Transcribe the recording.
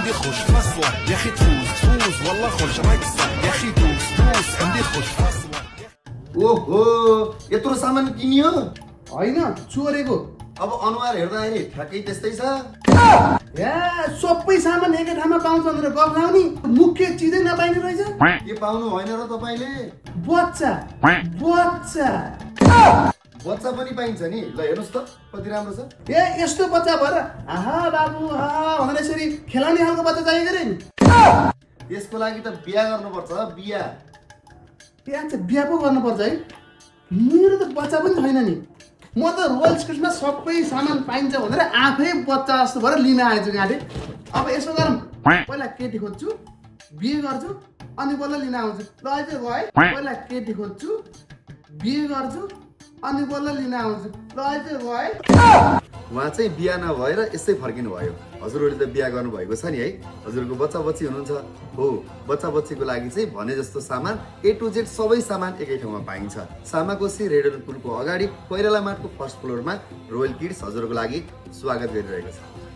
عندي خوش فصلة يا أخي تفوز والله خوش راكسة يا أخي دوس عندي خوش فصلة. ओहो यत्रो सामान किनियो होइन चोरेको अब अनुहार हेर्दाखेरि ठ्याक्कै त्यस्तै छ या सबै सामान एकै ठाउँमा पाउँछ भनेर गफ लाउने मुख्य चिजै नपाइने रहेछ के पाउनु भएन र तपाईले बच्चा बच्चा बच्चा पनि पाइन्छ नि ल हेर्नुस् त कति राम्रो छ ए यस्तो बच्चा भएर आहा बाबु आहा भनेर यसरी खेलाउने खालको बच्चा चाहिएको रे नि त्यसको लागि त बिहा गर्नुपर्छ बिहा यहाँ चाहिँ बिहा पो गर्नुपर्छ है मेरो त बच्चा पनि छैन नि म त रोयल स्कुलमा सबै सामान पाइन्छ भनेर आफै बच्चा जस्तो भएर लिन आएछु गाडे अब यसो गरौँ पहिला केटी खोज्छु बिहे गर्छु अनि बल्ल लिन आउँछु ल अहिले गए पहिला केटी खोज्छु बिहे गर्छु अनि बल्ल लिन आउँछु ल अहिले गए उहाँ चाहिँ बिहा नभएर यसै फर्किनु भयो हजुरहरूले त बिहा गर्नुभएको छ नि है हजुरको बच्चा बच्ची हुनुहुन्छ हो बच्चा बच्चीको लागि चाहिँ भने जस्तो सामान A to Z सबै सामान एकै ठाउँमा पाइन्छ सामाकोशी रेडल पुलको अगाडि कोइराला मार्टको फर्स्ट फ्लोरमा रोयल किड्स हजुरको लागि स्वागत गरिरहेको छ